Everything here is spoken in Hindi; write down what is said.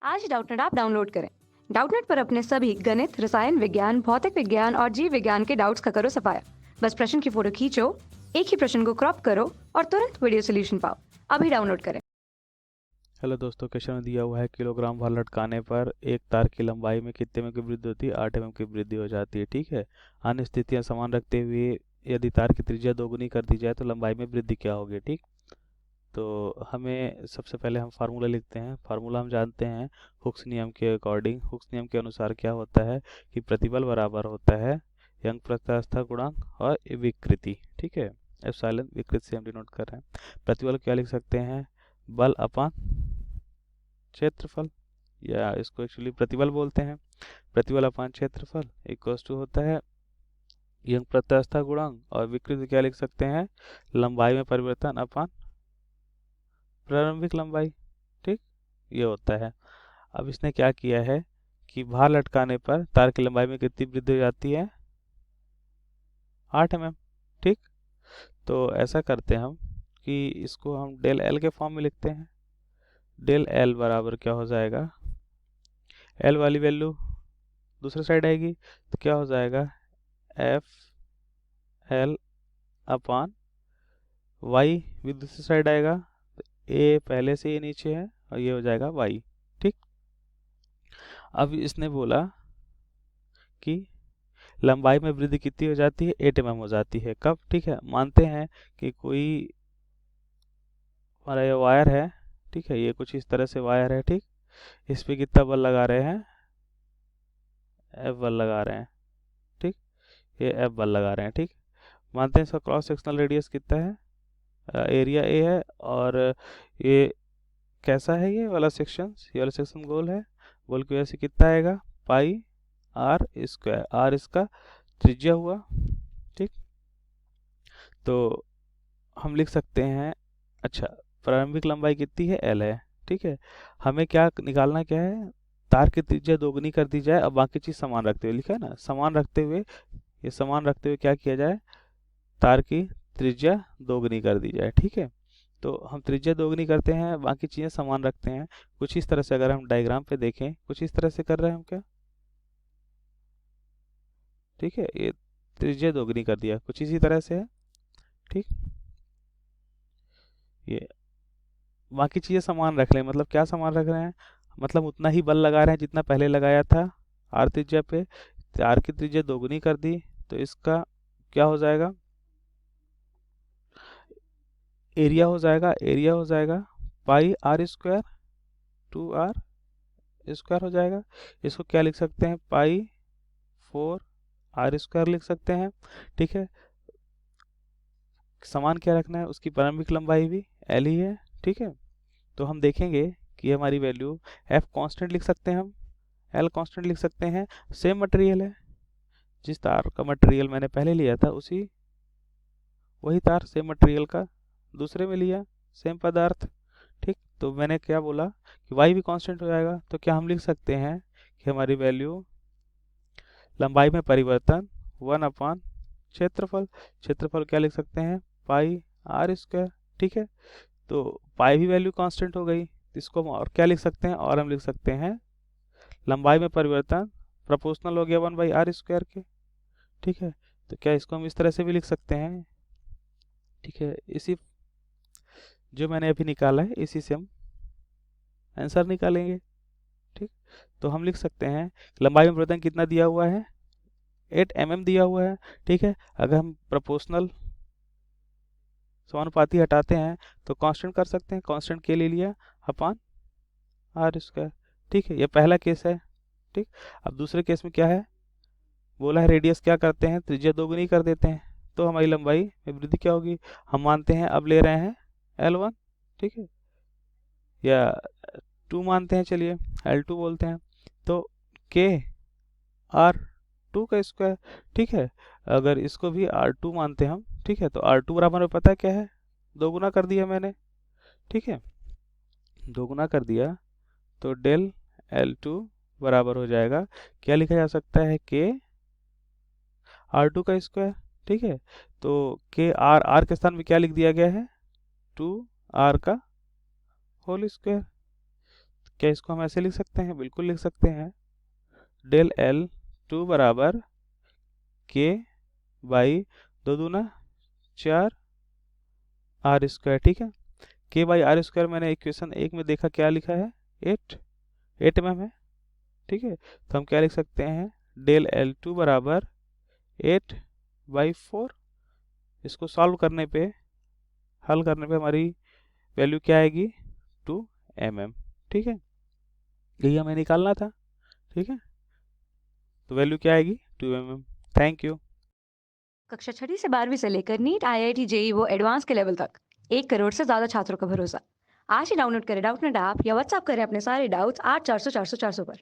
आज डाउटनेट ऐप डाउनलोड करें। डाउटनेट पर अपने सभी गणित, रसायन विज्ञान, भौतिक विज्ञान और जीव विज्ञान के डाउट्स का करो सफाया। बस प्रश्न की फोटो खींचो, एक ही प्रश्न को क्रॉप करो और तुरंत वीडियो सोल्यूशन पाओ। अभी डाउनलोड करें। हेलो दोस्तों, क्वेश्चन में दिया हुआ है किलोग्राम भार लटकाने पर एक तार की लंबाई में कितने एम की वृद्धि होती है? 8 एम की वृद्धि हो जाती है। ठीक है। अन्य स्थितियां समान रखते हुए यदि तार की त्रिज्या दोगुनी कर दी जाए तो लंबाई में वृद्धि क्या होगी? ठीक। तो हमें सबसे पहले हम फार्मूला लिखते हैं। फार्मूला हम जानते हैं हुक्स नियम के अकॉर्डिंग। हुक्स नियम के अनुसार क्या होता है कि प्रतिबल बराबर होता है यंग प्रत्यास्थ गुणांक और विकृति। ठीक है। एप्सिलॉन विकृति से हम डिनोट कर रहे हैं। प्रतिबल क्या लिख सकते हैं? बल अपान क्षेत्रफल, या इसको एक्चुअली प्रतिबल बोलते हैं। प्रतिबल अपान क्षेत्रफल इक्वल्स टू होता है यंग प्रत्यास्थ गुणांक, और विकृति क्या लिख सकते हैं? लंबाई में परिवर्तन अपान प्रारंभिक लंबाई। ठीक, ये होता है। अब इसने क्या किया है कि भार लटकाने पर तार की लंबाई में कितनी वृद्धि हो जाती है? 8 mm। ठीक। तो ऐसा करते हैं हम कि इसको हम डेल एल के फॉर्म में लिखते हैं। डेल एल बराबर क्या हो जाएगा? एल वाली वैल्यू दूसरे साइड आएगी तो क्या हो जाएगा? एफ एल अपान वाई भी दूसरी साइड आएगा तो ए पहले से ये नीचे है और ये हो जाएगा वाई। ठीक। अब इसने बोला कि लंबाई में वृद्धि कितनी हो जाती है? 8 mm हो जाती है। कब? ठीक है, मानते हैं कि कोई हमारा ये वायर है। ठीक है, ये कुछ इस तरह से वायर है। ठीक, इस पे कितना बल लगा रहे हैं? एफ बल लगा रहे हैं। ठीक, ये एफ बल लगा रहे हैं। ठीक, मानते हैं इसका क्रॉस सेक्शनल रेडियस कितना है? एरिया ए है। और ये कैसा है ये वाला सेक्शन? ये वाला सेक्शन गोल है। गोल की वजह से कितना आएगा? पाई आर स्क्वायर। आर इसका त्रिज्या हुआ। ठीक, तो हम लिख सकते हैं, अच्छा, प्रारंभिक लंबाई कितनी है? एल है। ठीक है, हमें क्या निकालना क्या है? तार की त्रिज्या दोगुनी कर दी जाए। अब बाकी चीज समान रखते हुए, लिखा है ना, समान रखते हुए, ये समान रखते हुए क्या किया जाए? तार की त्रिज्या दोगुनी कर दी जाए। ठीक है, तो हम त्रिज्या दोगुनी करते हैं, बाकी चीजें समान रखते हैं। कुछ इस तरह से अगर हम डायग्राम पे देखें, कुछ इस तरह से कर रहे हैं हम क्या? ठीक है, ये त्रिज्या दोगुनी कर दिया, कुछ इसी तरह से है। ठीक, ये बाकी चीजें समान रख लें, मतलब क्या समान रख रहे हैं? मतलब उतना ही बल लगा रहे हैं जितना पहले लगाया था आर त्रिज्या पे। आर की त्रिज्या दोगुनी कर दी तो इसका क्या हो जाएगा? एरिया हो जाएगा। एरिया हो जाएगा पाई आर स्क्वायर 2r स्क्वायर हो जाएगा। इसको क्या लिख सकते हैं? पाई 4r स्क्वायर लिख सकते हैं। ठीक है, समान क्या रखना है? उसकी प्रारंभिक लंबाई भी एल ही है। ठीक है, तो हम देखेंगे कि हमारी वैल्यू एफ कांस्टेंट लिख सकते हैं, हम एल कांस्टेंट लिख सकते हैं। सेम मटेरियल है, जिस तार का मटेरियल मैंने पहले लिया था उसी वही तार सेम मटेरियल का दूसरे में लिया, सेम पदार्थ। ठीक, तो मैंने क्या बोला कि y भी कांस्टेंट हो जाएगा। तो क्या हम लिख सकते हैं कि हमारी वैल्यू लंबाई में परिवर्तन 1 अपान क्षेत्रफल। क्षेत्रफल क्या लिख सकते हैं? पाई आर स्क्वायर। ठीक है, तो पाई भी वैल्यू कांस्टेंट हो गई। इसको हम और क्या लिख सकते हैं? और हम लिख सकते हैं लंबाई में परिवर्तन प्रोपोर्शनल हो गया 1/r स्क्वायर के। ठीक है, तो क्या इसको हम इस तरह से भी लिख सकते हैं? ठीक है, इसी जो मैंने अभी निकाला है इसी से हम आंसर निकालेंगे। ठीक, तो हम लिख सकते हैं लंबाई में परिवर्तन कितना दिया हुआ है? 8 mm दिया हुआ है। ठीक है, अगर हम प्रोपोर्शनल समानुपाती हटाते हैं तो कांस्टेंट कर सकते हैं। कांस्टेंट के ले लिया अपान आर स्क्वायर। ठीक है, ये पहला केस है। ठीक, अब दूसरे केस में क्या है? बोला है रेडियस क्या करते हैं? त्रिज्या दोगुनी कर देते हैं, तो हमारी लंबाई में वृद्धि क्या होगी? हम मानते हैं अब ले रहे हैं L1। ठीक है, या 2 मानते हैं, चलिए L2 बोलते हैं। तो के आर 2 का स्क्वायर। ठीक है, अगर इसको भी R2 मानते हैं हम। ठीक है, तो R2 बराबर में पता क्या है? दोगुना कर दिया मैंने। ठीक है, दोगुना कर दिया तो डेल L2 बराबर हो जाएगा, क्या लिखा जा सकता है? के R2 का स्क्वायर। ठीक है, तो के आर के स्थान में क्या लिख दिया गया है? 2r का होल स्क्वायर। क्या इसको हम ऐसे लिख सकते हैं? बिल्कुल लिख सकते हैं। डेल एल टू बराबर के बाई 2 दूना 4 आर स्क्वायर, ठीक है। के बाई आर स्क्वायर मैंने इक्वेशन 1 में देखा क्या लिखा है, 8 mm है, ठीक है। तो हम क्या लिख सकते हैं, डेल एल टू बराबर 8/4। इसको सॉल्व करने पे, हल करने पे हमारी वैल्यू क्या आएगी, 2 mm, ठीक है। यही हमें निकालना था, ठीक है। तो वैल्यू क्या आएगी, 2 mm। Thank you. कक्षा 6ठी से 12वीं से लेकर नीट, IIT, JEE वो एडवांस के लेवल तक 1 करोड़ से ज्यादा छात्रों का भरोसा। आज ही डाउनलोड करें डाउटनेट ऐप या व्हाट्सएप करें अपने सारे डाउट्स 8400 400 400 पर।